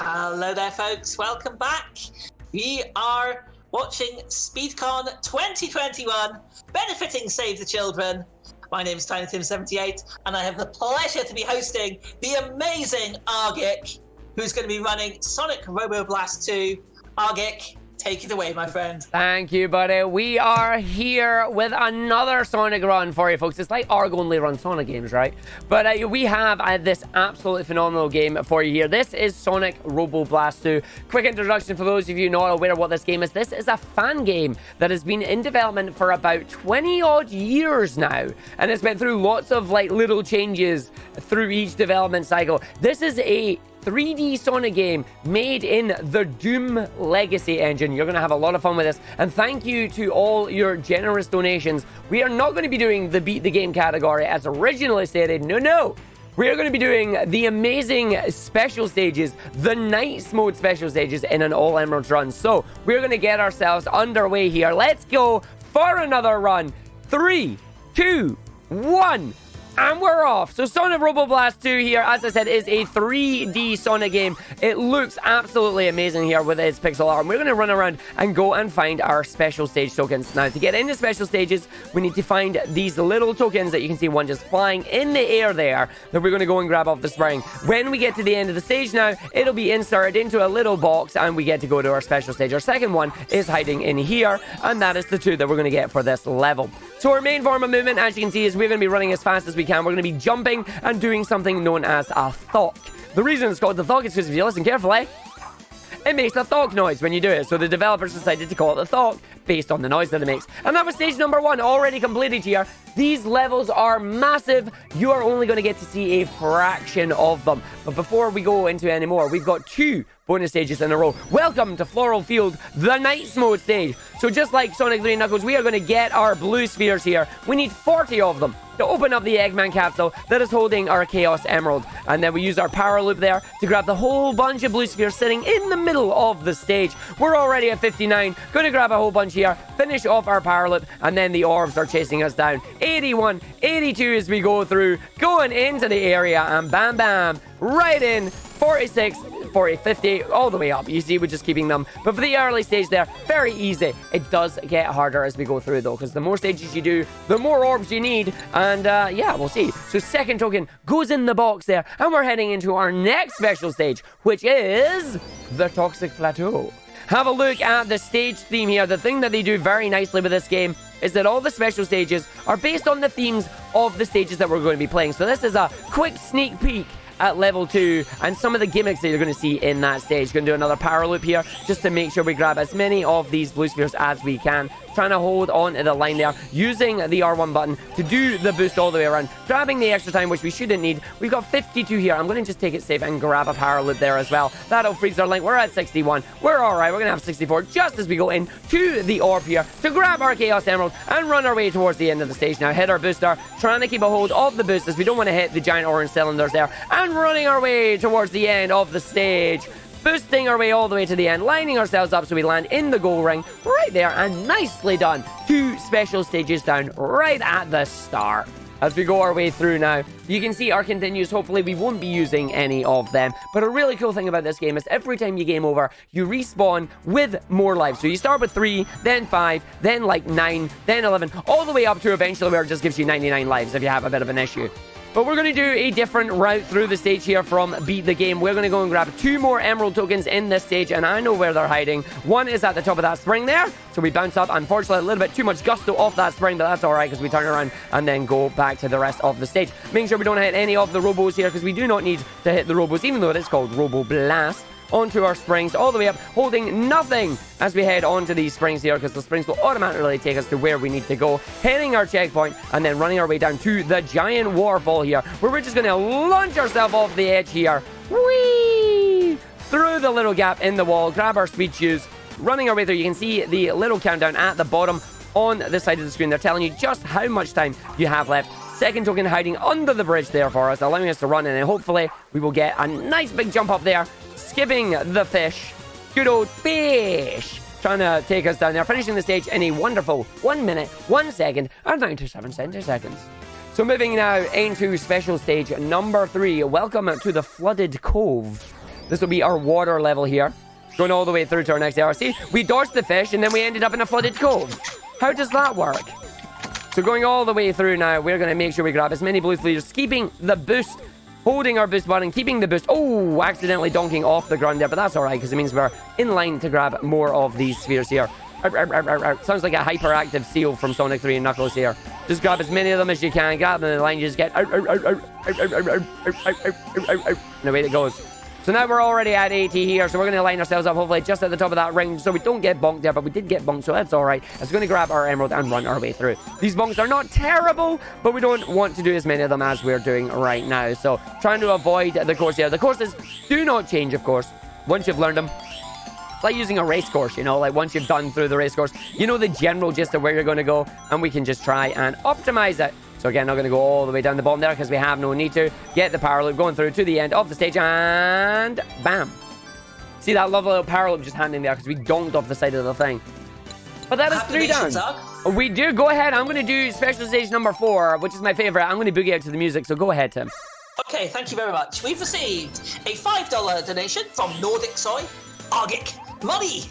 Hello there, folks. Welcome back. We are watching SpeedCon 2021, benefiting Save the Children. My name is TinyTim78, and I have the pleasure to be hosting the amazing Argick, who's going to be running Sonic Robo Blast 2. Argick, take it away, my friend. Thank you, buddy. We are here with another Sonic run for you, folks. It's like Arg only run Sonic games, right? But we have this absolutely phenomenal game for you here. This is Sonic Robo Blast 2. Quick introduction for those of you not aware what this game is. This is a fan game that has been in development for about 20-odd years now. And it's been through lots of little changes through each development cycle. This is a 3D Sonic game made in the Doom Legacy engine. You're going to have a lot of fun with this. And thank you to all your generous donations. We are not going to be doing the Beat the Game category as originally stated. No. We are going to be doing the amazing special stages, the Nights mode special stages in an All Emeralds run. So we're going to get ourselves underway here. Let's go for another run. 3, 2, 1. And we're off. So Sonic Robo Blast 2 here, as I said, is a 3D Sonic game. It looks absolutely amazing here with its pixel art. And we're going to run around and go and find our special stage tokens. Now, to get into special stages, we need to find these little tokens that you can see one just flying in the air there that we're going to go and grab off the spring. When we get to the end of the stage now, it'll be inserted into a little box and we get to go to our special stage. Our second one is hiding in here, and that is the two that we're going to get for this level. So our main form of movement, as you can see, is we're going to be running as fast as we can. We're going to be jumping and doing something known as a thok. The reason it's called the thok is because if you listen carefully, it makes a thok noise when you do it. So the developers decided to call it the thok based on the noise that it makes. And that was stage number 1, already completed here. These levels are massive. You are only going to get to see a fraction of them. But before we go into any more, we've got 2 bonus stages in a row. Welcome to Floral Field, the Nights mode stage. So just like Sonic 3 Knuckles, we are going to get our blue spheres here. We need 40 of them to open up the Eggman capsule that is holding our Chaos Emerald. And then we use our power loop there to grab the whole bunch of blue spheres sitting in the middle of the stage. We're already at 59. Going to grab a whole bunch here, finish off our power loop, and then the orbs are chasing us down. 81, 82 as we go through, going into the area, and bam, bam, right in. 46, 40, 50, all the way up. You see, we're just keeping them. But for the early stage there, very easy. It does get harder as we go through, though, because the more stages you do, the more orbs you need. And, yeah, we'll see. So second token goes in the box there. And we're heading into our next special stage, which is the Toxic Plateau. Have a look at the stage theme here. The thing that they do very nicely with this game is that all the special stages are based on the themes of the stages that we're going to be playing. So this is a quick sneak peek at level 2 and some of the gimmicks that you're going to see in that stage. Going to do another power loop here just to make sure we grab as many of these blue spheres as we can. Trying to hold on to the line there, using the R1 button to do the boost all the way around, grabbing the extra time, which we shouldn't need. We've got 52 here. I'm going to just take it safe and grab a power loop there as well. That'll freeze our link. We're at 61. We're all right. We're going to have 64 just as we go in to the orb here to grab our Chaos Emerald and run our way towards the end of the stage. Now hit our booster, trying to keep a hold of the boosters. We don't want to hit the giant orange cylinders there, and running our way towards the end of the stage. Boosting our way all the way to the end, lining ourselves up so we land in the goal ring right there, and nicely done. 2 special stages down right at the start. As we go our way through now, you can see our continues. Hopefully we won't be using any of them. But a really cool thing about this game is every time you game over, you respawn with more lives. So you start with 3, then 5, then 9, then 11, all the way up to eventually where it just gives you 99 lives if you have a bit of an issue. But we're going to do a different route through the stage here from Beat the Game. We're going to go and grab 2 more Emerald tokens in this stage, and I know where they're hiding. One is at the top of that spring there, so we bounce up. Unfortunately, a little bit too much gusto off that spring, but that's alright because we turn around and then go back to the rest of the stage. Making sure we don't hit any of the Robos here because we do not need to hit the Robos, even though it is called Robo Blast. Onto our springs all the way up, holding nothing as we head onto these springs here because the springs will automatically take us to where we need to go, hitting our checkpoint and then running our way down to the giant waterfall here where we're just going to launch ourselves off the edge here. Whee! Through the little gap in the wall, grab our speed shoes, running our way through. You can see the little countdown at the bottom on the side of the screen. They're telling you just how much time you have left. Second token hiding under the bridge there for us, allowing us to run in, and hopefully we will get a nice big jump up there, skipping the fish. Good old fish trying to take us down there, finishing the stage in a wonderful 1 minute, 1 second, and 97 centiseconds. So moving now into special stage number 3. Welcome to the Flooded Cove. This will be our water level here. Going all the way through to our next area. See, we dodged the fish and then we ended up in a flooded cove. How does that work? So going all the way through now, we're going to make sure we grab as many blue spheres, keeping the boost, holding our boost button, keeping the boost. Oh, accidentally donking off the ground there, but that's all right because it means we're in line to grab more of these spheres here. Sounds like a hyperactive seal from Sonic 3 and Knuckles here. Just grab as many of them as you can. Grab them in the line, just get... And away it goes. So now we're already at 80 here, so we're going to line ourselves up hopefully just at the top of that ring so we don't get bonked there, but we did get bonked, so that's all right. So we're going to grab our emerald and run our way through. These bonks are not terrible, but we don't want to do as many of them as we're doing right now. So trying to avoid the course here. The courses do not change, of course, once you've learned them. It's like using a race course, you know, like once you've done through the race course, you know the general gist of where you're going to go, and we can just try and optimize it. So again, not going to go all the way down the bottom there because we have no need to. Get the power loop going through to the end of the stage and bam. See that lovely little power loop just handing there because we donked off the side of the thing. But that is 3 done. We do. Go ahead. I'm going to do special stage number 4, which is my favorite. I'm going to boogie out to the music. So go ahead, Tim. Okay, thank you very much. We've received a $5 donation from Nordic Soy, Argick, money.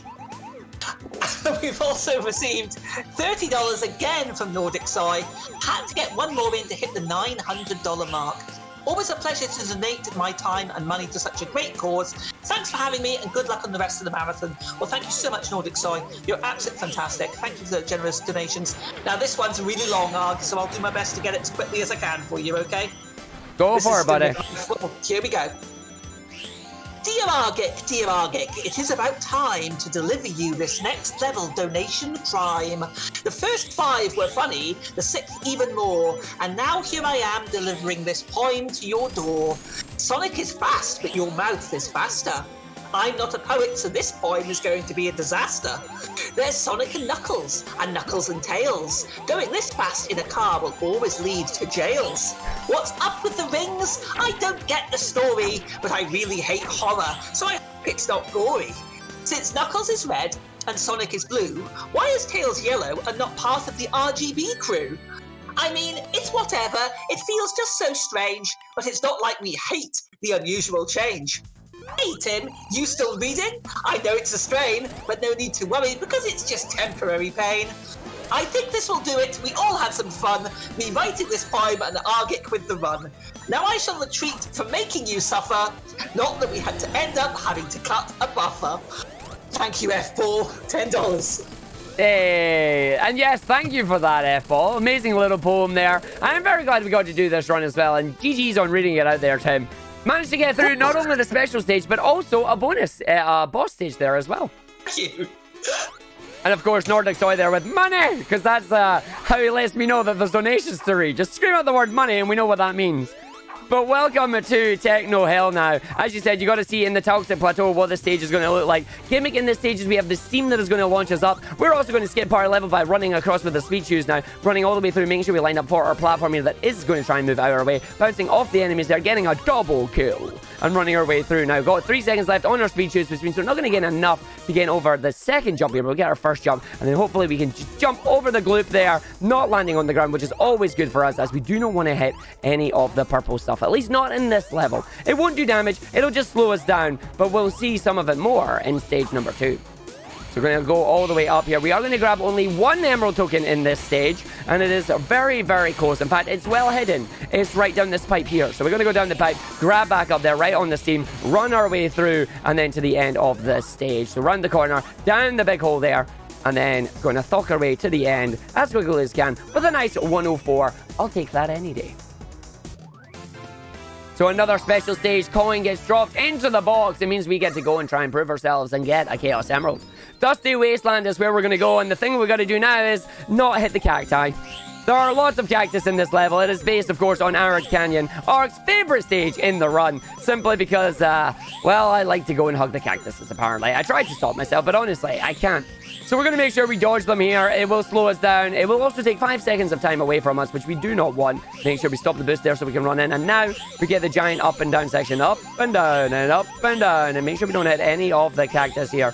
We've also received $30 again from Nordic Soy. Had to get one more in to hit the $900 mark. Always a pleasure to donate my time and money to such a great cause. Thanks for having me and good luck on the rest of the marathon. Well, thank you so much, Nordic Soy. You're absolutely fantastic. Thank you for the generous donations. Now, this one's really long, Arg, so I'll do my best to get it as quickly as I can for you, okay? Go for it, buddy. Here we go. Dear Argick, it is about time to deliver you this next level donation crime. The first 5 were funny, the 6th even more, and now here I am delivering this poem to your door. Sonic is fast, but your mouth is faster. I'm not a poet, so this poem is going to be a disaster. There's Sonic and Knuckles and Tails. Going this fast in a car will always lead to jails. What's up with the rings? I don't get the story, but I really hate horror, so I hope it's not gory. Since Knuckles is red and Sonic is blue, why is Tails yellow and not part of the RGB crew? I mean, it's whatever, it feels just so strange, but it's not like we hate the unusual change. Hey Tim, you still reading? I know it's a strain, but no need to worry because it's just temporary pain. I think this will do it. We all had some fun, me writing this poem and Argick with the run. Now I shall retreat from making you suffer, not that we had to end up having to cut a buffer. Thank you, F-Ball. $10. Hey, and yes, thank you for that, F-Ball. Amazing little poem there. I'm very glad we got to do this run as well, and GG's on reading it out there, Tim. Managed to get through not only the special stage, but also a bonus boss stage there as well. Thank you. And of course, Nordic Soy there with money, because that's how he lets me know that there's donations to read. Just scream out the word money and we know what that means. But welcome to Techno Hell now. As you said, you got to see in the Toxic Plateau what the stage is going to look like. Gimmick in this stage is we have the steam that is going to launch us up. We're also going to skip our level by running across with the speed shoes now. Running all the way through, making sure we line up for our platform here that is going to try and move out of our way. Bouncing off the enemies there, getting a double kill. And running our way through now. Got 3 seconds left on our speed shoes, which means we're not going to get enough to get over the second jump here. But we'll get our first jump. And then hopefully we can just jump over the gloop there. Not landing on the ground, which is always good for us, as we do not want to hit any of the purple stuff. At least not in this level. It won't do damage. It'll just slow us down. But we'll see some of it more in stage number 2. So we're going to go all the way up here. We are going to grab only 1 emerald token in this stage, and it is very, very close. In fact, it's well hidden. It's right down this pipe here. So we're going to go down the pipe, grab back up there, right on the steam, run our way through, and then to the end of the stage. So round the corner, down the big hole there, and then going to thok our way to the end as quickly as can with a nice 104. I'll take that any day. So another special stage coin gets dropped into the box. It means we get to go and try and prove ourselves and get a Chaos Emerald. Dusty Wasteland is where we're going to go, and the thing we've got to do now is not hit the cacti. There are lots of cactus in this level. It is based, of course, on Argick Canyon, Ark's favourite stage in the run, simply because, well, I like to go and hug the cactuses, apparently. I tried to stop myself, but honestly, I can't. So we're going to make sure we dodge them here. It will slow us down. It will also take 5 seconds of time away from us, which we do not want. Make sure we stop the boost there so we can run in. And now we get the giant up and down section. Up and down and up and down. And make sure we don't hit any of the cactus here.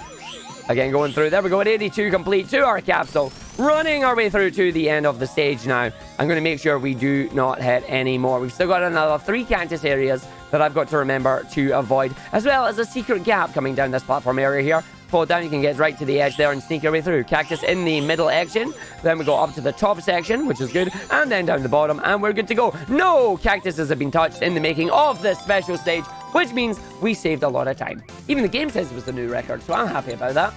Again, going through. There we go at 82 complete to our capsule. running our way through to the end of the stage now. I'm going to make sure we do not hit any more. We've still got another 3 cactus areas that I've got to remember to avoid, as well as a secret gap coming down this platform area here. Fall down, you can get right to the edge there and sneak your way through. Cactus in the middle section. Then we go up to the top section, which is good, and then down the bottom, and we're good to go. No cactuses have been touched in the making of this special stage, which means we saved a lot of time. Even the game says it was the new record, so I'm happy about that.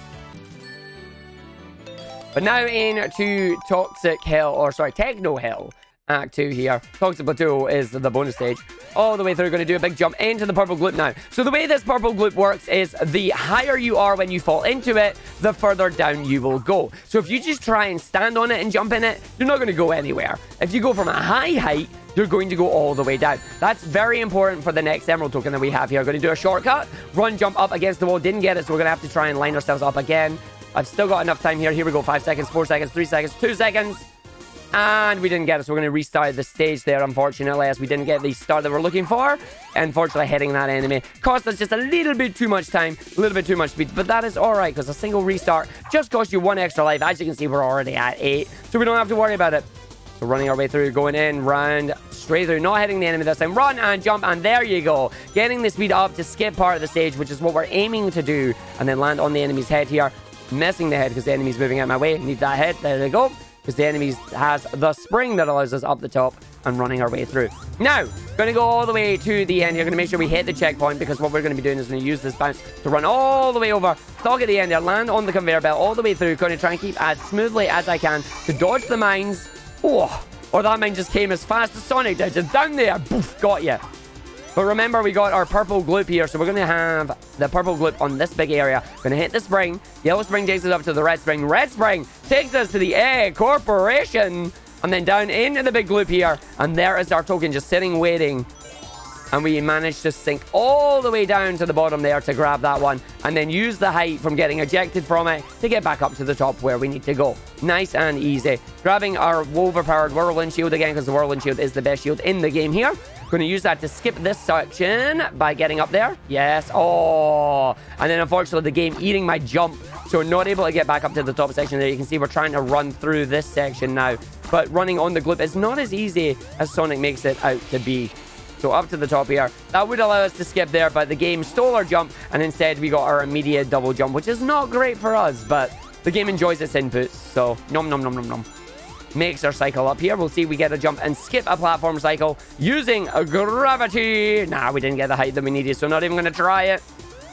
But now into Techno Hill. Act 2 here. Toxic Plateau is the bonus stage. All the way through, going to do a big jump into the purple gloop now. So the way this purple gloop works is the higher you are when you fall into it, the further down you will go. So if you just try and stand on it and jump in it, you're not going to go anywhere. If you go from a high height, you're going to go all the way down. That's very important for the next emerald token that we have here. Going to do a shortcut, run, jump up against the wall. Didn't get it, so we're going to have to try and line ourselves up again. I've still got enough time here. Here we go. 5 seconds, 4 seconds, 3 seconds, 2 seconds. And we didn't get it, so we're going to restart the stage there, unfortunately, as we didn't get the start that we're looking for. Unfortunately, hitting that enemy cost us just a little bit too much time, a little bit too much speed, but that is alright, because a single restart just costs you 1 extra life. As you can see, we're already at 8, so we don't have to worry about it. So running our way through, going in, round, straight through, not hitting the enemy this time. Run and jump, and there you go. Getting the speed up to skip part of the stage, which is what we're aiming to do, and then land on the enemy's head here. Missing the head because the enemy's moving out my way. Need that head. There they go. Because the enemy has the spring that allows us up the top and running our way through. Now, going to go all the way to the end. You're going to make sure we hit the checkpoint, because what we're going to be doing is going to use this bounce to run all the way over, stop at the end there, land on the conveyor belt all the way through. Going to try and keep as smoothly as I can to dodge the mines. Oh, or that mine just came as fast as Sonic did. Just down there. Poof, got you. But remember, we got our purple gloop here, so we're going to have the purple gloop on this big area. Going to hit the spring. Yellow spring takes us up to the red spring. Red spring takes us to the Egg Corporation. And then down into the big gloop here. And there is our token just sitting, waiting. And we managed to sink all the way down to the bottom there to grab that one. And then use the height from getting ejected from it to get back up to the top where we need to go. Nice and easy. Grabbing our overpowered whirlwind shield again, because the whirlwind shield is the best shield in the game here. Going to use that to skip this section by getting up there. Yes. Oh. And then unfortunately the game eating my jump. So we're not able to get back up to the top section there. You can see we're trying to run through this section now. But running on the gloop is not as easy as Sonic makes it out to be. So up to the top here. That would allow us to skip there, but the game stole our jump. And instead we got our immediate double jump, which is not great for us. But the game enjoys its inputs. So nom nom nom nom nom. Makes our cycle up here. We'll see we get a jump and skip a platform cycle using a gravity. Nah, we didn't get the height that we needed, so not even going to try it.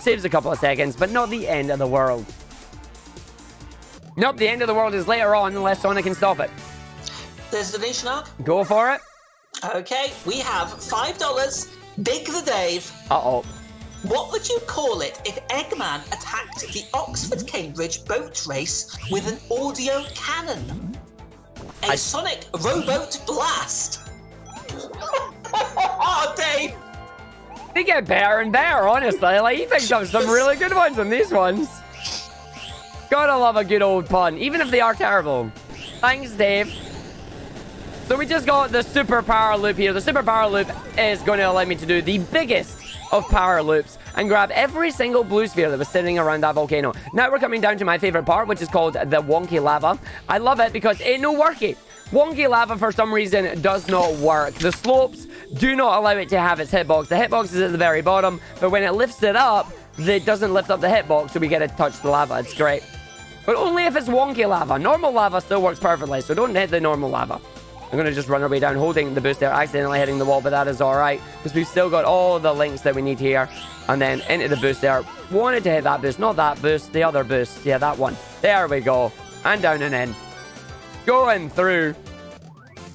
Saves a couple of seconds, but not the end of the world. Nope, the end of the world is later on unless Sonic can stop it. There's the donation arc. Go for it. Okay, we have $5. Big the Dave. Uh-oh. What would you call it if Eggman attacked the Oxford-Cambridge boat race with an audio cannon? A Sonic Rowboat Blast. Oh, Dave. They get better and better, honestly. Like, he thinks of some really good ones on these ones. Gotta love a good old pun, even if they are terrible. Thanks, Dave. So we just got the super power loop here. The super power loop is going to allow me to do the biggest of power loops and grab every single blue sphere that was sitting around that volcano. Now we're coming down to my favorite part, which is called the wonky lava. I love it because it no worky. Wonky lava, for some reason, does not work. The slopes do not allow it to have its hitbox. The hitbox is at the very bottom, but when it lifts it up, it doesn't lift up the hitbox, so we get to touch the lava. It's great. But only if it's wonky lava. Normal lava still works perfectly, so don't hit the normal lava. I'm going to just run our way down, holding the boost there, accidentally hitting the wall, but that is alright, because we've still got all the links that we need here. And then into the boost there. Wanted to hit that boost, not that boost, the other boost. Yeah, that one. There we go. And down and in. Going through.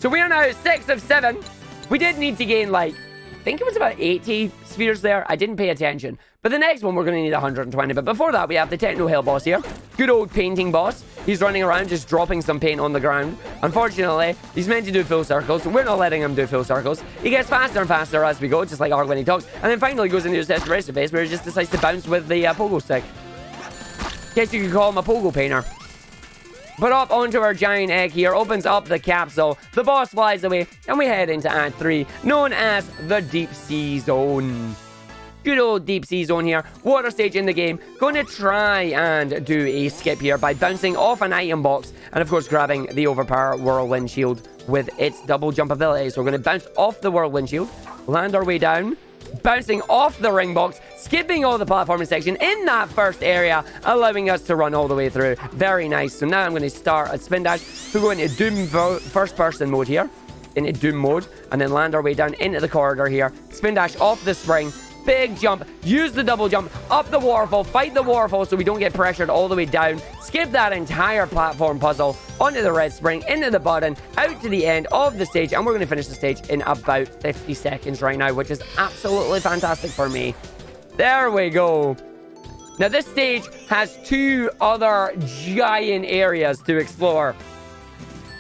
So we are now 6 of 7. We did need to gain, like, I think it was about 80 spheres there. I didn't pay attention. But the next one, we're going to need 120. But before that, we have the Techno Hill boss here. Good old painting boss. He's running around just dropping some paint on the ground. Unfortunately, he's meant to do full circles, so we're not letting him do full circles. He gets faster and faster as we go, just like Arg when he talks. And then finally goes into his desperation phase where he just decides to bounce with the pogo stick. Guess you could call him a pogo painter. But up onto our giant egg here, opens up the capsule. The boss flies away, and we head into Act 3, known as the Deep Sea Zone. good old deep sea zone here. Water stage in the game. Going to try and do a skip here by bouncing off an item box and, of course, grabbing the overpower whirlwind shield with its double jump ability. So we're going to bounce off the whirlwind shield, land our way down, bouncing off the ring box, skipping all the platforming section in that first area, allowing us to run all the way through. Very nice. So now I'm going to start a spin dash. We're going to Doom first person mode here, into Doom mode, and then land our way down into the corridor here. Spin dash off the spring. Big jump, use the double jump, up the waterfall, fight the waterfall so we don't get pressured all the way down, skip that entire platform puzzle, onto the red spring, into the button, out to the end of the stage, and we're going to finish the stage in about 50 seconds right now, which is absolutely fantastic for me. There we go. Now this stage has 2 other giant areas to explore,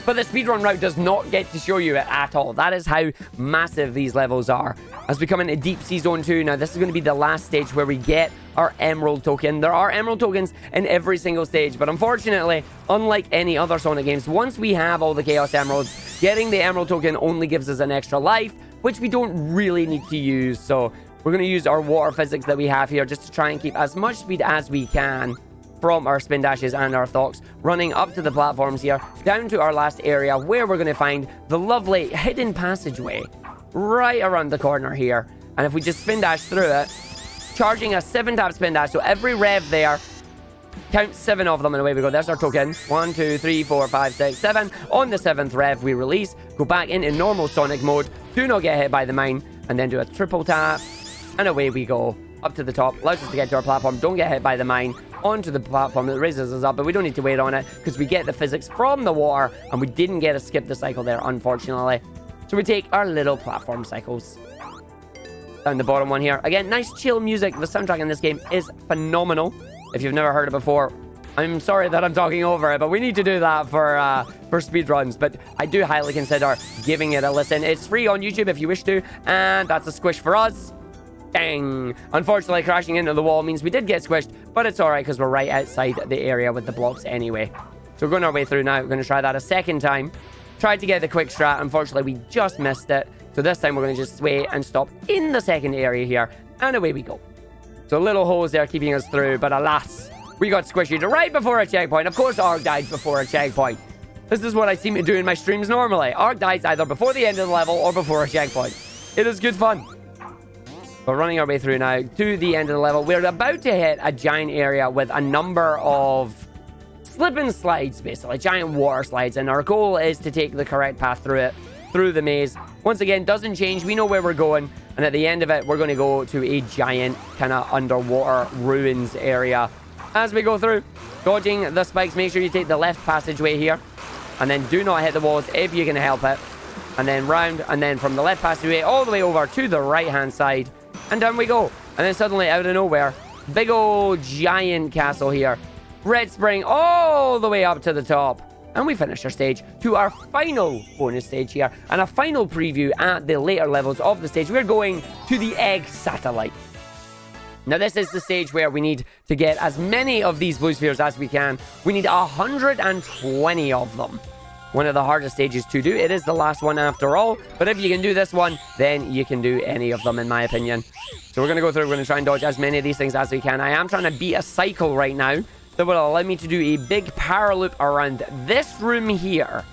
but the speedrun route does not get to show you it at all. That is how massive these levels are. As we come into Deep Sea Zone 2, now this is going to be the last stage where we get our Emerald token. There are Emerald tokens in every single stage, but unfortunately, unlike any other Sonic games, once we have all the Chaos Emeralds, getting the Emerald token only gives us an extra life, which we don't really need to use. So we're going to use our water physics that we have here just to try and keep as much speed as we can from our spin dashes and our thocks, running up to the platforms here, down to our last area where we're going to find the lovely hidden passageway right around the corner here. And if we just spin dash through it, charging a 7-tap spin dash, so every rev there, count 7 of them and away we go. There's our token. 1, 2, 3, 4, 5, 6, 7. On the 7th rev, we release, go back into normal Sonic mode, do not get hit by the mine, and then do a triple tap, and away we go. Up to the top, allows us to get to our platform, don't get hit by the mine, onto the platform that raises us up, but we don't need to wait on it because we get the physics from the water, and we didn't get to skip the cycle there, unfortunately. So we take our little platform cycles. Down the bottom one here. Again, nice chill music. The soundtrack in this game is phenomenal. If you've never heard it before, I'm sorry that I'm talking over it, but we need to do that for speedruns. But I do highly consider giving it a listen. It's free on YouTube if you wish to, and that's a squish for us. Dang. Unfortunately, crashing into the wall means we did get squished, but it's alright because we're right outside the area with the blocks anyway. So we're going our way through now. We're going to try that a second time. Tried to get the quick strat. Unfortunately, we just missed it. So this time we're going to just sway and stop in the second area here. And away we go. So little holes there keeping us through. But alas, we got squished right before a checkpoint. Of course, Arg died before a checkpoint. This is what I seem to do in my streams normally. Arg dies either before the end of the level or before a checkpoint. It is good fun. We're running our way through now to the end of the level. We're about to hit a giant area with a number of slip and slides, basically giant water slides, and our goal is to take the correct path through it, through the maze. Once again, doesn't change. We know where we're going, and at the end of it, we're going to go to a giant kind of underwater ruins area. As we go through, dodging the spikes, make sure you take the left passageway here, and then do not hit the walls if you can help it, and then round, and then from the left passageway all the way over to the right hand side, and down we go. And then suddenly, out of nowhere, big old giant castle here. Red spring all the way up to the top. And we finish our stage to our final bonus stage here. And a final preview at the later levels of the stage. We're going to the Egg Satellite. Now this is the stage where we need to get as many of these blue spheres as we can. We need 120 of them. One of the hardest stages to do. It is the last one after all. But if you can do this one, then you can do any of them, in my opinion. So we're going to go through. We're going to try and dodge as many of these things as we can. I am trying to beat a cycle right now that will allow me to do a big power loop around this room here.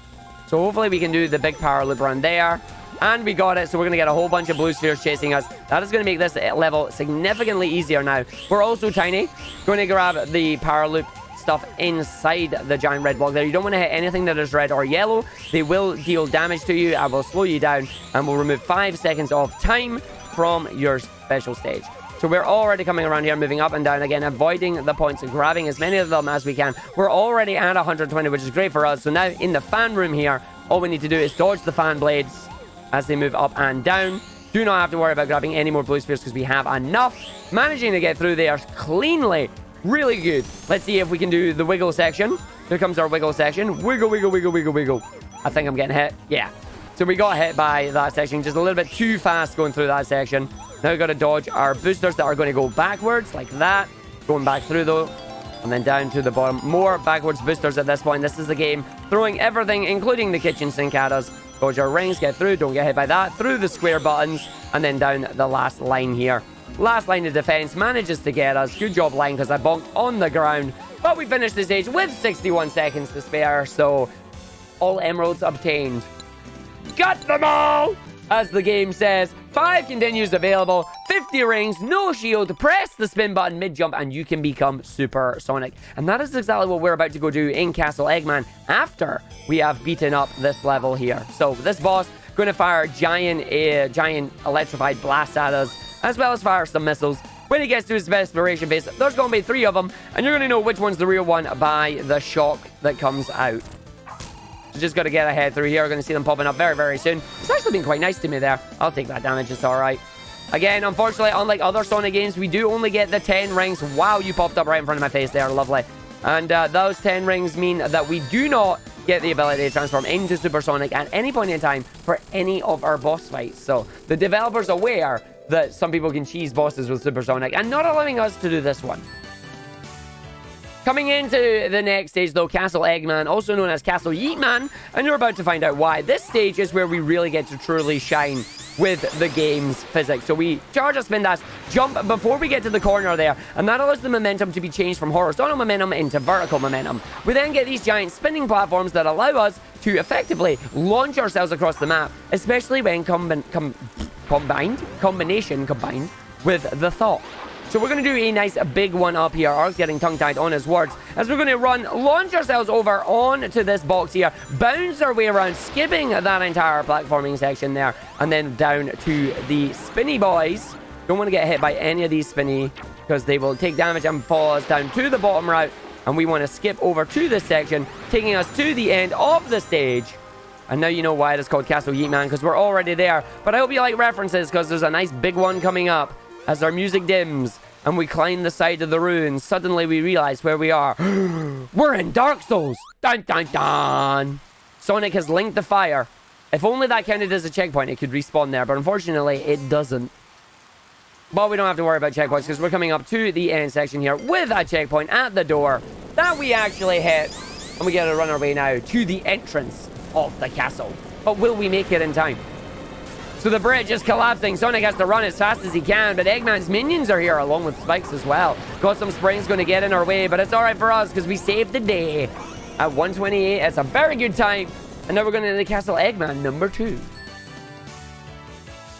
So hopefully we can do the big power loop around there. And we got it. So we're going to get a whole bunch of blue spheres chasing us. That is going to make this level significantly easier now. We're also tiny. Going to grab the power loop stuff inside the giant red block there. You don't want to hit anything that is red or yellow. They will deal damage to you. I will slow you down and will remove 5 seconds of time from your special stage. So we're already coming around here, moving up and down again, avoiding the points and grabbing as many of them as we can. We're already at 120, which is great for us. So now in the fan room here, all we need to do is dodge the fan blades as they move up and down. Do not have to worry about grabbing any more blue spheres because we have enough. Managing to get through there cleanly. Really good. Let's see if we can do the wiggle section. Here comes our wiggle section. Wiggle, wiggle, wiggle, wiggle, wiggle. I think I'm getting hit. Yeah. So we got hit by that section. Just a little bit too fast going through that section. Now we've got to dodge our boosters that are going to go backwards like that. Going back through though. And then down to the bottom. More backwards boosters at this point. This is the game. Throwing everything, including the kitchen sink at us. Dodge our rings, get through. Don't get hit by that. Through the square buttons. And then down the last line here. Last line of defense manages to get us. Good job, line, because I bonked on the ground. But we finished the stage with 61 seconds to spare, so all emeralds obtained. Got them all! As the game says, 5 continues available, 50 rings, no shield, press the spin button mid-jump, and you can become Supersonic. And that is exactly what we're about to go do in Castle Eggman after we have beaten up this level here. So this boss going to fire giant electrified blasts at us, as well as fire some missiles. When he gets to his exploration base, there's going to be 3 of them, and you're going to know which one's the real one by the shock that comes out. Just got to get ahead through here. We're going to see them popping up very, very soon. It's actually been quite nice to me there. I'll take that damage. It's all right. Again, unfortunately, unlike other Sonic games, we do only get the 10 rings. Wow, you popped up right in front of my face there. Lovely. And those 10 rings mean that we do not get the ability to transform into Supersonic at any point in time for any of our boss fights. So the developer's aware that some people can cheese bosses with Supersonic and not allowing us to do this one. Coming into the next stage, though, Castle Eggman, also known as Castle Yeetman, and you're about to find out why. This stage is where we really get to truly shine with the game's physics. So we charge a spin dash, jump before we get to the corner there, and that allows the momentum to be changed from horizontal momentum into vertical momentum. We then get these giant spinning platforms that allow us to effectively launch ourselves across the map, especially when combined with the thought. So we're going to do a nice big one up here. Arg's getting tongue-tied on his words. As we're going to launch ourselves over onto this box here, bounce our way around, skipping that entire platforming section there, and then down to the spinny boys. Don't want to get hit by any of these spinny, because they will take damage and fall us down to the bottom route. And we want to skip over to this section, taking us to the end of the stage. And now you know why it's called Castle Yeetman, because we're already there. But I hope you like references, because there's a nice big one coming up. As our music dims and we climb the side of the ruins, suddenly we realize where we are. We're in Dark Souls! Dun dun dun! Sonic has linked the fire. If only that counted as a checkpoint, it could respawn there, but unfortunately, it doesn't. But we don't have to worry about checkpoints, because we're coming up to the end section here with a checkpoint at the door that we actually hit. And we get to run our way now to the entrance of the castle. But will we make it in time? So the bridge is collapsing. Sonic has to run as fast as he can, but Eggman's minions are here along with Spikes as well. Got some springs going to get in our way, but it's all right for us because we saved the day. At 128, it's a very good time. And now we're going to the Castle Eggman number 2.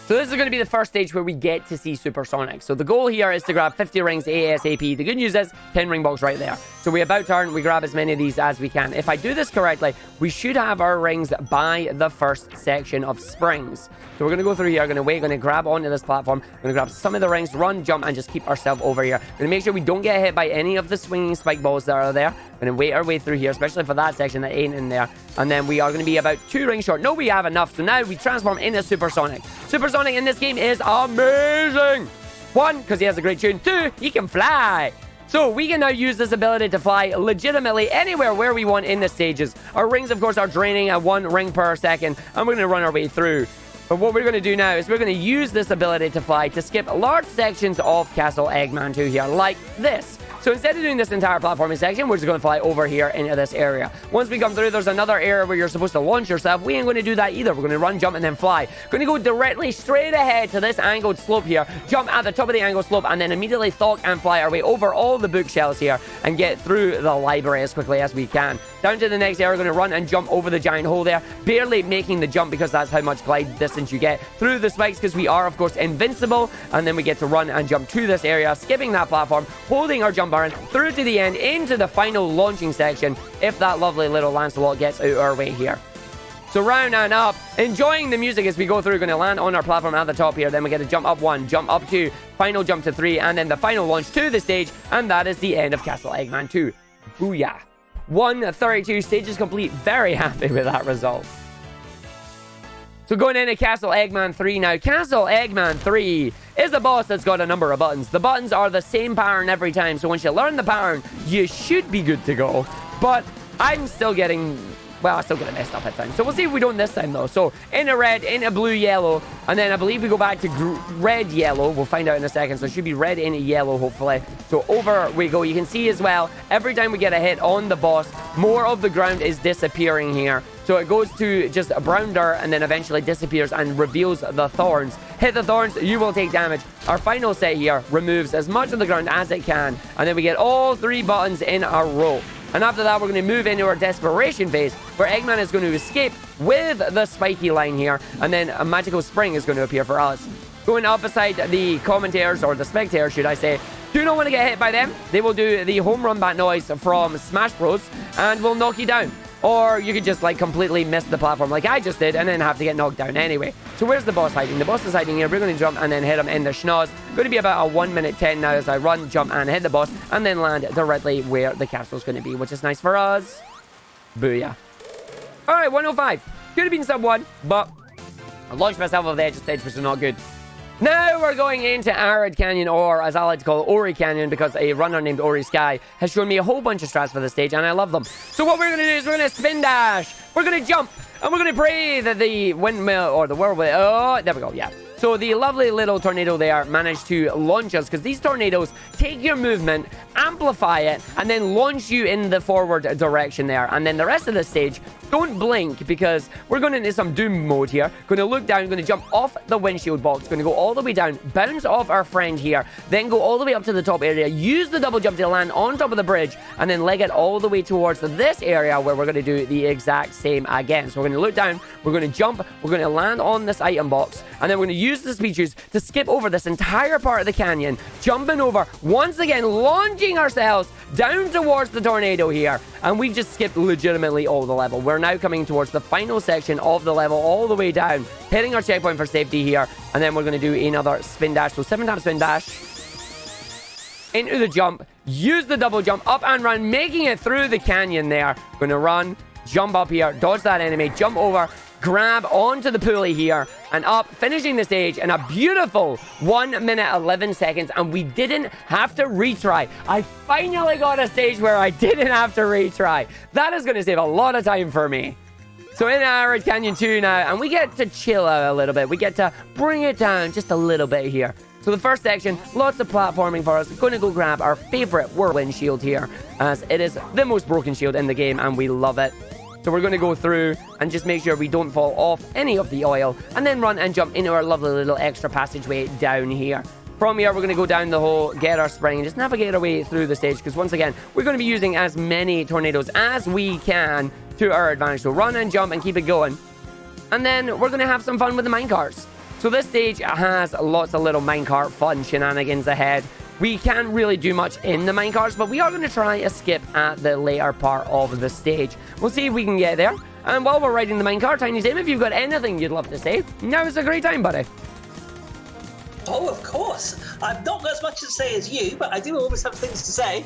So this is going to be the first stage where we get to see Supersonic. So the goal here is to grab 50 rings ASAP. The good news is 10 ring box right there. So we about turn, we grab as many of these as we can. If I do this correctly, we should have our rings by the first section of springs. So we're going to go through here, going to wait, going to grab onto this platform, going to grab some of the rings, run, jump, and just keep ourselves over here. Going to make sure we don't get hit by any of the swinging spike balls that are there. Going to wait our way through here, especially for that section that ain't in there. And then we are going to be about 2 rings short. No, we have enough. So now we transform into Supersonic. Supersonic in this game is amazing. 1, because he has a great tune. 2, he can fly. So we can now use this ability to fly legitimately anywhere where we want in the stages. Our rings, of course, are draining at 1 ring per second. And we're going to run our way through. But what we're going to do now is we're going to use this ability to fly to skip large sections of Castle Eggman 2 here, like this. So instead of doing this entire platforming section, we're just going to fly over here into this area. Once we come through, there's another area where you're supposed to launch yourself. We ain't going to do that either. We're going to run, jump, and then fly. Going to go directly straight ahead to this angled slope here. Jump at the top of the angled slope, and then immediately thok and fly our way over all the bookshelves here and get through the library as quickly as we can. Down to the next area, we're going to run and jump over the giant hole there, barely making the jump because that's how much glide distance you get through the spikes, because we are, of course, invincible. And then we get to run and jump to this area, skipping that platform, holding our jump button through to the end into the final launching section if that lovely little Lancelot gets out our way here. So round and up, enjoying the music as we go through. Going to land on our platform at the top here. Then we get to jump up 1, jump up 2, final jump to 3, and then the final launch to the stage. And that is the end of Castle Eggman 2. Booyah. 132 stages complete. Very happy with that result. So going into Castle Eggman 3 now. Castle Eggman 3 is a boss that's got a number of buttons. The buttons are the same pattern every time. So once you learn the pattern, you should be good to go. But I'm still getting Well, I still get it messed up at times. So we'll see if we don't this time, though. So into red, into blue, yellow. And then I believe we go back to red, yellow. We'll find out in a second. So it should be red into yellow, hopefully. So over we go. You can see as well, every time we get a hit on the boss, more of the ground is disappearing here. So it goes to just a brown dirt and then eventually disappears and reveals the thorns. Hit the thorns, you will take damage. Our final set here removes as much of the ground as it can. And then we get all 3 buttons in a row. And after that, we're going to move into our desperation phase, where Eggman is going to escape with the spiky line here. And then a magical spring is going to appear for us. Going up beside the commentators, or the spectators, should I say, do not want to get hit by them. They will do the home run bat noise from Smash Bros. And will knock you down. Or you could just like completely miss the platform like I just did and then have to get knocked down anyway. So where's the boss hiding? The boss is hiding here. We're going to jump and then hit him in the schnoz. Going to be about a 1 minute 10 now as I run, jump and hit the boss and then land directly where the castle's going to be, which is nice for us. Booyah. Alright, 105. Could have been sub 1, but I launched myself off the edge of the stage, which is not good. Now we're going into Arid Canyon, or as I like to call it, Ori Canyon, because a runner named Ori Sky has shown me a whole bunch of strats for the stage, and I love them. So what we're going to do is we're going to spin dash, we're going to jump, and we're going to pray that the windmill, or the whirlwind, oh, there we go, yeah. So the lovely little tornado there managed to launch us, because these tornadoes take your movement, amplify it, and then launch you in the forward direction there. And then the rest of the stage, don't blink, because we're going into some doom mode here. Going to look down, going to jump off the windshield box, going to go all the way down, bounce off our friend here, then go all the way up to the top area, use the double jump to land on top of the bridge, and then leg it all the way towards this area where we're going to do the exact same again. So we're going to look down, we're going to jump, we're going to land on this item box, and then we're going to use the speed juice to skip over this entire part of the canyon, jumping over, once again launching ourselves down towards the tornado here, and we've just skipped legitimately all the level. We're now coming towards the final section of the level, all the way down, hitting our checkpoint for safety here, and then we're going to do another spin dash. So 7 times spin dash into the jump, use the double jump up and run, making it through the canyon there. Going to run, jump up here, dodge that enemy, jump over, grab onto the pulley here and up, finishing the stage in a beautiful 1 minute 11 seconds, and we didn't have to retry. I finally got a stage where I didn't have to retry. That is going to save a lot of time for me. So in Arid Canyon 2 now, and we get to chill out a little bit. We get to bring it down just a little bit here. So the first section, lots of platforming for us. Going to go grab our favorite whirlwind shield here, as it is the most broken shield in the game and we love it. So we're going to go through and just make sure we don't fall off any of the oil, and then run and jump into our lovely little extra passageway down here. From here, we're going to go down the hole, get our spring, and just navigate our way through the stage, because once again, we're going to be using as many tornadoes as we can to our advantage. So run and jump and keep it going. And then we're going to have some fun with the minecarts. So this stage has lots of little minecart fun shenanigans ahead. We can't really do much in the minecarts, but we are going to try a skip at the later part of the stage. We'll see if we can get there. And while we're riding the minecart, Tiny Tim, if you've got anything you'd love to say, now is a great time, buddy. Oh, of course. I've not got as much to say as you, but I do always have things to say.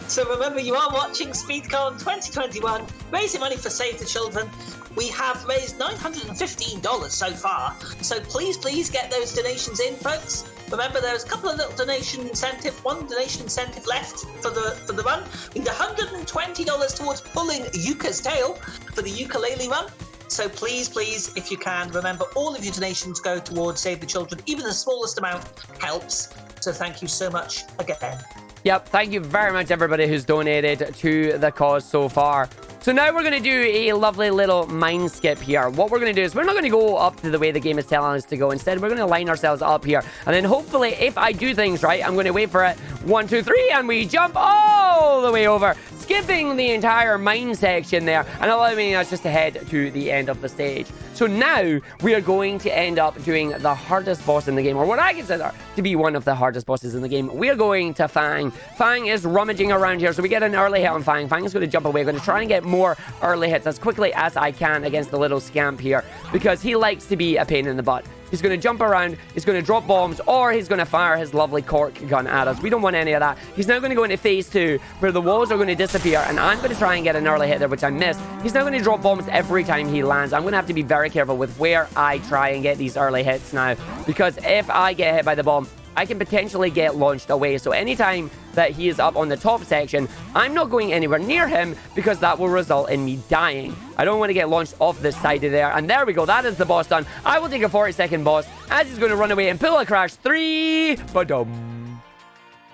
So remember, you are watching SpeedCon 2021, raising money for Save the Children. We have raised $915 so far, so please get those donations in, folks. Remember, there's a couple of little one donation incentive left for the run. We need $120 towards pulling Yuka's tail for the ukulele run. So please, if you can, remember all of your donations go towards Save the Children. Even the smallest amount helps. So thank you so much again. Yep, thank you very much, everybody who's donated to the cause so far. So now we're going to do a lovely little mine skip here. What we're going to do is we're not going to go up to the way the game is telling us to go. Instead, we're going to line ourselves up here. And then hopefully, if I do things right, I'm going to wait for it. 1, 2, 3, and we jump all the way over, skipping the entire mine section there and allowing us just to head to the end of the stage. So now we are going to end up doing the hardest boss in the game, or what I consider to be one of the hardest bosses in the game. We are going to Fang. Fang is rummaging around here, so we get an early hit on Fang. Fang is going to jump away. I'm going to try and get more early hits as quickly as I can against the little scamp here, because he likes to be a pain in the butt. He's going to jump around, he's going to drop bombs, or he's going to fire his lovely cork gun at us. We don't want any of that. He's now going to go into phase 2, where the walls are going to disappear, and I'm going to try and get an early hit there, which I missed. He's now going to drop bombs every time he lands. I'm going to have to be very careful with where I try and get these early hits now, because if I get hit by the bomb, I can potentially get launched away. So anytime that he is up on the top section, I'm not going anywhere near him because that will result in me dying. I don't want to get launched off this side of there. And there we go. That is the boss done. I will take a 40-second boss as he's going to run away and pull a crash 3. Ba-dum.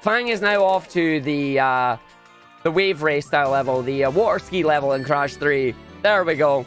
Fang is now off to the wave race style level, the water ski level in Crash 3. There we go.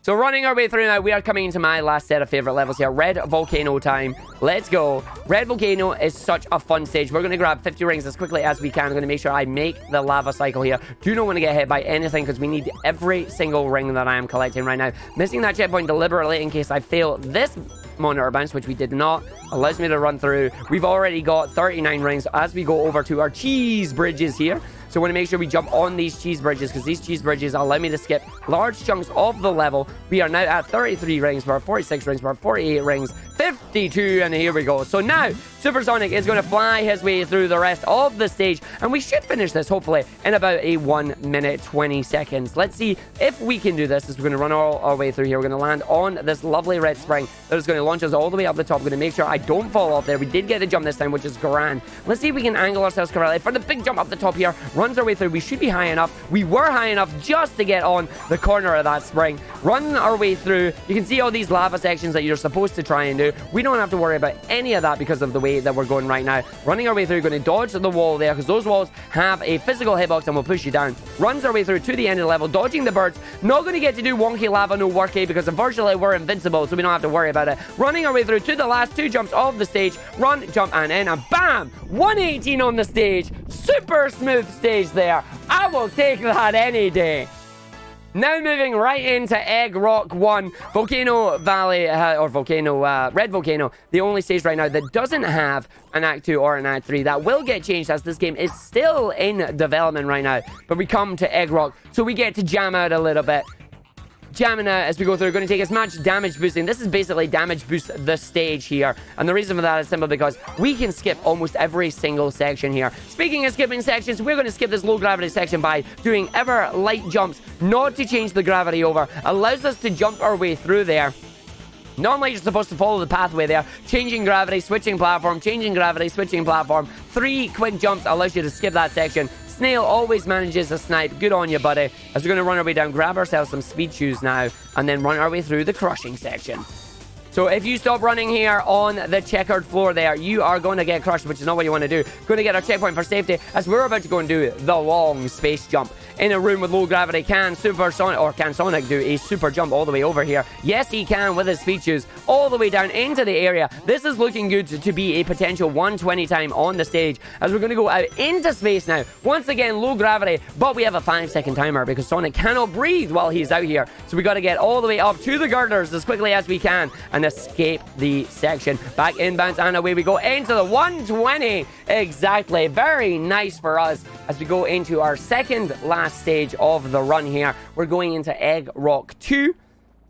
So running our way through now, we are coming into my last set of favorite levels here. Red Volcano time. Let's go. Red Volcano is such a fun stage. We're going to grab 50 rings as quickly as we can. I'm going to make sure I make the lava cycle here. Do not want to get hit by anything because we need every single ring that I am collecting right now. Missing that checkpoint deliberately in case I fail this monitor bounce, which we did not, allows me to run through. We've already got 39 rings as we go over to our cheese bridges here. So I want to make sure we jump on these cheese bridges because these cheese bridges allow me to skip large chunks of the level. We are now at 33 rings, we're at 46 rings, we're at 48 rings, 52, and here we go. So now, Supersonic is going to fly his way through the rest of the stage, and we should finish this, hopefully, in about a 1 minute, 20 seconds. Let's see if we can do this as we're going to run all our way through here. We're going to land on this lovely red spring that is going to launch us all the way up the top. We're going to make sure I don't fall off there. We did get the jump this time, which is grand. Let's see if we can angle ourselves correctly for the big jump up the top here. Runs our way through. We should be high enough. We were high enough just to get on the corner of that spring. Run our way through. You can see all these lava sections that you're supposed to try and do. We don't have to worry about any of that because of the way that we're going right now. Running our way through, going to dodge the wall there because those walls have a physical hitbox and will push you down. Runs our way through to the end of the level, dodging the birds. Not going to get to do wonky lava no worky because unfortunately we're invincible, so we don't have to worry about it. Running our way through to the last 2 jumps of the stage. Run, jump, and in, and bam! 118 on the stage. Super smooth stage there. I will take that any day. Now moving right into Egg Rock 1, Volcano Valley, or Volcano, Red Volcano, the only stage right now that doesn't have an Act 2 or an Act 3. That will get changed as this game is still in development right now. But we come to Egg Rock, so we get to jam out a little bit. Jamming out as we go through, going to take as much damage boosting. This is basically damage boost the stage here. And the reason for that is simple because we can skip almost every single section here. Speaking of skipping sections, we're going to skip this low gravity section by doing ever light jumps, not to change the gravity over. Allows us to jump our way through there. Normally, you're supposed to follow the pathway there. Changing gravity, switching platform, changing gravity, switching platform. 3 quick jumps allows you to skip that section. Snail always manages to snipe. Good on you, buddy. As we're going to run our way down, grab ourselves some speed shoes now, and then run our way through the crushing section. So if you stop running here on the checkered floor there, you are going to get crushed, which is not what you want to do. Going to get our checkpoint for safety as we're about to go and do the long space jump. In a room with low gravity, can Sonic do a super jump all the way over here? Yes, he can with his speed shoes all the way down into the area. This is looking good to be a potential 120 time on the stage as we're going to go out into space now. Once again, low gravity, but we have a 5-second timer because Sonic cannot breathe while he's out here. So we got to get all the way up to the girders as quickly as we can and escape the section. Back inbounds and away we go into the 120. Exactly. Very nice for us as we go into our second last stage of the run here. We're going into Egg Rock 2.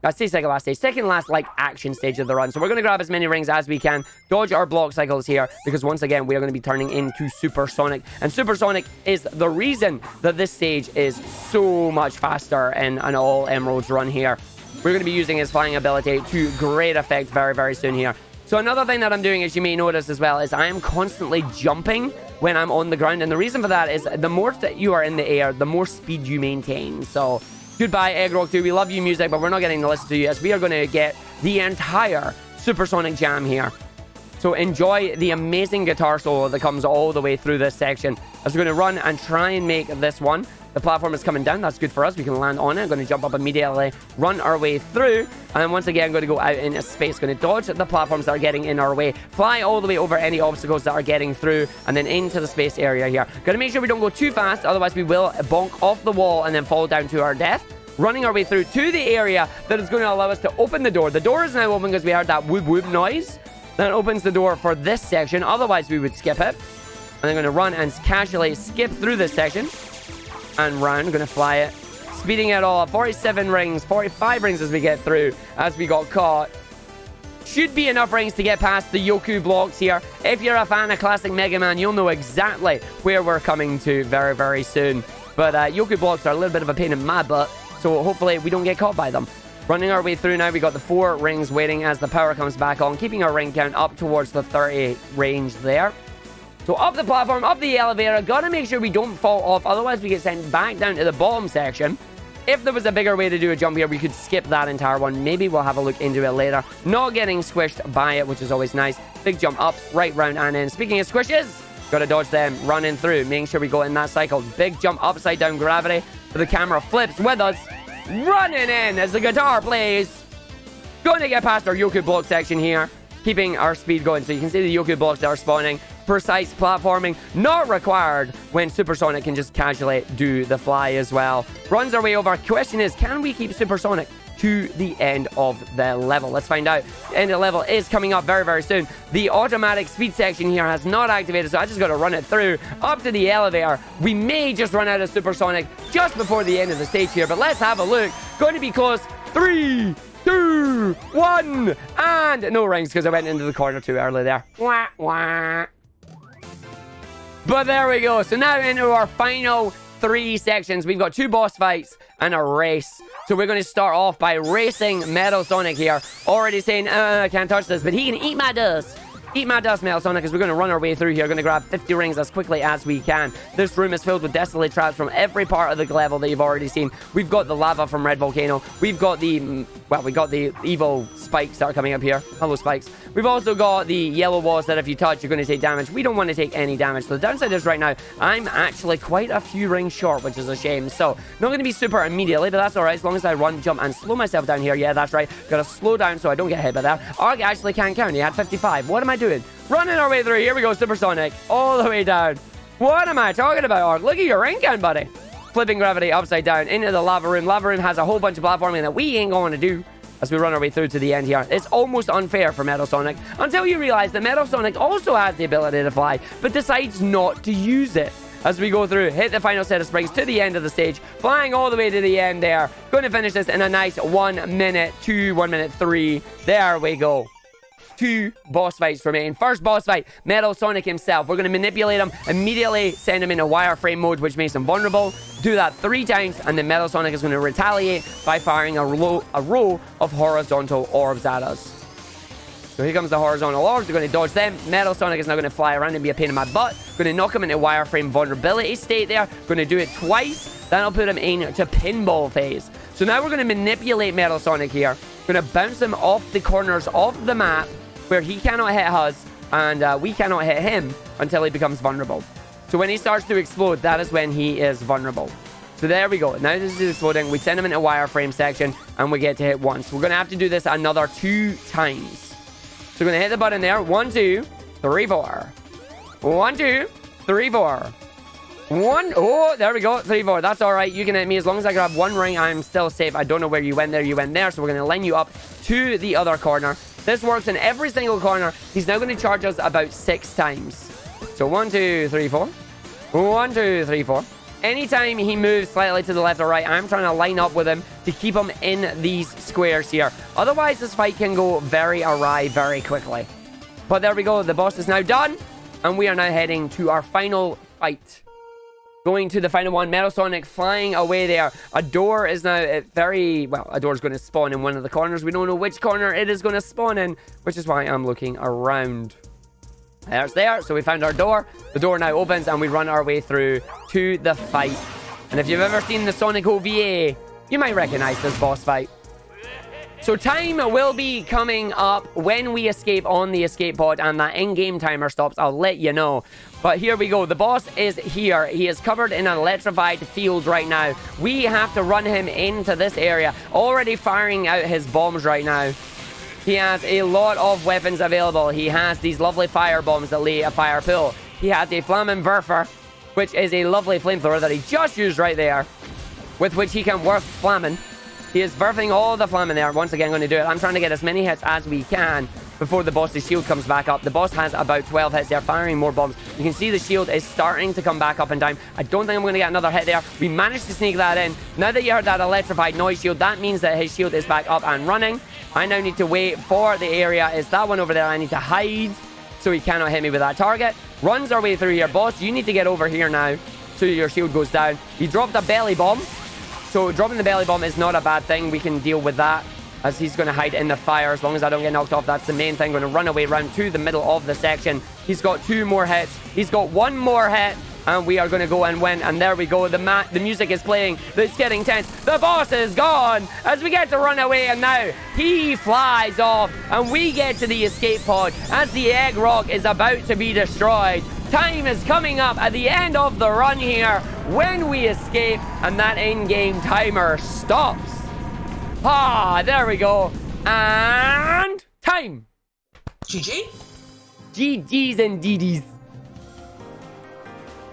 I say second last stage. Second last, like, action stage of the run. So we're going to grab as many rings as we can. Dodge our block cycles here because once again, we are going to be turning into Supersonic. And Supersonic is the reason that this stage is so much faster in an all emeralds run here. We're going to be using his flying ability to great effect very, very soon here. So another thing that I'm doing, as you may notice as well, is I am constantly jumping when I'm on the ground. And the reason for that is the more that you are in the air, the more speed you maintain. So goodbye, Egg Rock 2. We love you music, but we're not getting to listen to you as we are going to get the entire Supersonic Jam here. So enjoy the amazing guitar solo that comes all the way through this section as we're going to run and try and make this one. The platform is coming down. That's good for us. We can land on it. I'm going to jump up immediately, run our way through. And once again, I'm going to go out into space. Going to dodge the platforms that are getting in our way. Fly all the way over any obstacles that are getting through. And then into the space area here. Got to make sure we don't go too fast. Otherwise, we will bonk off the wall and then fall down to our death. Running our way through to the area that is going to allow us to open the door. The door is now open because we heard that whoop whoop noise. That opens the door for this section. Otherwise, we would skip it. And I'm going to run and casually skip through this section. And run, going to fly it, speeding it all up. 47 rings, 45 rings as we get through, as we got caught. Should be enough rings to get past the Yoku blocks here. If you're a fan of classic Mega Man, you'll know exactly where we're coming to very, very soon. But Yoku blocks are a little bit of a pain in my butt, so hopefully we don't get caught by them. Running our way through now, we got the 4 rings waiting as the power comes back on, keeping our ring count up towards the 30 range there. So up the platform, up the elevator. Gotta make sure we don't fall off, otherwise we get sent back down to the bottom section. If there was a bigger way to do a jump here, we could skip that entire one. Maybe we'll have a look into it later. Not getting squished by it, which is always nice. Big jump up, right round and in. Speaking of squishes, gotta dodge them, running through, making sure we go in that cycle. Big jump, upside down gravity. So the camera flips with us. Running in as the guitar plays. Going to get past our Yoku block section here, keeping our speed going. So you can see the Yoku blocks that are spawning. Precise platforming, not required when Supersonic can just casually do the fly as well. Runs our way over. Question is, can we keep Supersonic to the end of the level? Let's find out. The end of the level is coming up very, very soon. The automatic speed section here has not activated, so I just got to run it through up to the elevator. We may just run out of Supersonic just before the end of the stage here, but let's have a look. Going to be close. 3, 2, 1, and no rings because I went into the corner too early there. Wah, wah. But there we go. So now into our final 3 sections. We've got 2 boss fights and a race. So we're going to start off by racing Metal Sonic here. Already saying, I can't touch this, but he can eat my dust. Eat my dust, Metal Sonic, because we're going to run our way through here. Going to grab 50 rings as quickly as we can. This room is filled with desolate traps from every part of the level that you've already seen. We've got the lava from Red Volcano. We've got the, well, we got the evil spikes that are coming up here. Hello, spikes. We've also got the yellow walls that if you touch, you're going to take damage. We don't want to take any damage. So the downside is right now, I'm actually quite a few rings short, which is a shame. So not going to be super immediately, but that's all right. As long as I run, jump, and slow myself down here. Yeah, that's right. Got to slow down so I don't get hit by that. Arg actually can't count. He had 55. What am I doing? Running our way through. Here we go, Supersonic. All the way down. What am I talking about, Arg? Look at your ring count, buddy. Flipping gravity upside down into the lava room. Lava room has a whole bunch of platforming that we ain't going to do as we run our way through to the end here. It's almost unfair for Metal Sonic until you realize that Metal Sonic also has the ability to fly, but decides not to use it. As we go through, hit the final set of springs to the end of the stage, flying all the way to the end there. Going to finish this in a nice 1 minute 2, 1 minute 3. There we go. 2 boss fights remain. First boss fight, Metal Sonic himself. We're going to manipulate him, immediately send him into wireframe mode, which makes him vulnerable. Do that 3 times, and then Metal Sonic is going to retaliate by firing a row of horizontal orbs at us. So here comes the horizontal orbs. We're going to dodge them. Metal Sonic is now going to fly around and be a pain in my butt. Going to knock him into wireframe vulnerability state there. Going to do it twice. That'll put him into pinball phase. So now we're going to manipulate Metal Sonic here. Going to bounce him off the corners of the map where he cannot hit us and we cannot hit him until he becomes vulnerable. So when he starts to explode, that is when he is vulnerable. So there we go. Now this is exploding. We send him into wireframe section and we get to hit once. We're going to have to do this another 2 times. So we're going to hit the button there. 1, 2, 3, 4. 1, 2, 3, 4. 1. Oh, there we go. 3, 4. That's all right. You can hit me. As long as I grab 1 ring, I'm still safe. I don't know where you went there. You went there. So we're going to line you up to the other corner. This works in every single corner. He's now going to charge us about 6 times. So 1, 2, 3, 4. 1, 2, 3, 4. Anytime he moves slightly to the left or right, I'm trying to line up with him to keep him in these squares here. Otherwise, this fight can go very awry very quickly. But there we go. The boss is now done. And we are now heading to our final fight. Going to the final one. Metal Sonic flying away there. A door is now a door is going to spawn in one of the corners. We don't know which corner it is going to spawn in, which is why I'm looking around. There's there. So we found our door. The door now opens and we run our way through to the fight. And if you've ever seen the Sonic OVA, you might recognize this boss fight. So time will be coming up when we escape on the escape pod and that in-game timer stops. I'll let you know. But here we go. The boss is here. He is covered in an electrified field right now. We have to run him into this area. Already firing out his bombs right now. He has a lot of weapons available. He has these lovely fire bombs that lay a fire pool. He has a Flammenwerfer, which is a lovely flamethrower that he just used right there, with which he can work flamming. He is verfing all the flamming there. Once again, going to do it. I'm trying to get as many hits as we can before the boss's shield comes back up. The boss has about 12 hits there, firing more bombs. You can see the shield is starting to come back up and down. I don't think I'm going to get another hit there. We managed to sneak that in. Now that you heard that electrified noise shield, that means that his shield is back up and running. I now need to wait for the area. Is that one over there? I need to hide so he cannot hit me with that target. Runs our way through here. Boss, you need to get over here now so your shield goes down. He dropped a belly bomb. So dropping the belly bomb is not a bad thing. We can deal with that. as he's going to hide in the fire. As long as I don't get knocked off, that's the main thing. Going to run away round to the middle of the section. He's got 2 more hits. He's got 1 more hit. And we are going to go and win. And there we go. The music is playing. It's getting tense. The boss is gone as we get to run away. And now he flies off. And we get to the escape pod as the egg rock is about to be destroyed. Time is coming up at the end of the run here when we escape. And that in-game timer stops. Ah, there we go. And time. GG. GG's and DD's.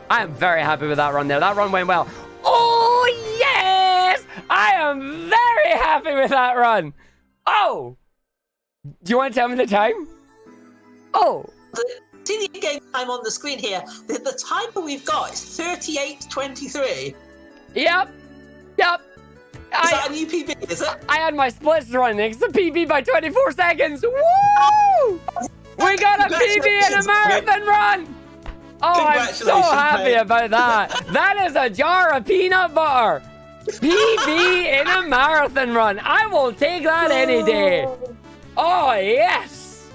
I am very happy with that run there. That run went well. Oh, yes! I am very happy with that run. Oh! Do you want to tell me the time? Oh! See the in-game time on the screen here. The timer we've got is 38:23. Yep. Is that a new PB, is it? I had my splits running. It's a PB by 24 seconds. Woo! We got a PB in a marathon run! Oh, I'm so happy about that. That is a jar of peanut butter. PB in a marathon run. I will take that any day. Oh, yes.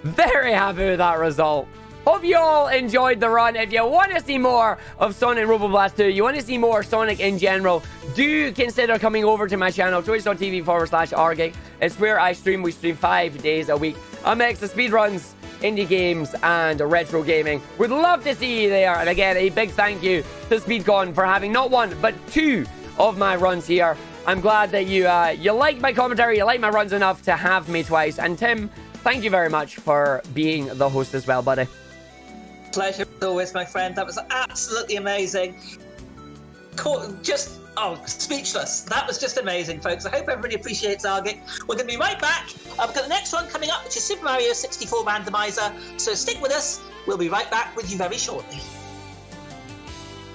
Very happy with that result. Hope you all enjoyed the run. If you want to see more of Sonic Robo Blast 2, you want to see more Sonic in general, do consider coming over to my channel, twitch.tv/Argick. It's where I stream. We stream 5 days a week. A mix of speedruns, indie games, and retro gaming. Would love to see you there. And again, a big thank you to SpeedCon for having not 1, but 2 of my runs here. I'm glad that you like my commentary, you like my runs enough to have me twice. And Tim, thank you very much for being the host as well, buddy. Pleasure as always, my friend. That was absolutely amazing. Speechless. That was just amazing, folks. I hope everybody appreciates Argick. We're going to be right back. We've got the next one coming up, which is Super Mario 64 Randomizer. So stick with us. We'll be right back with you very shortly.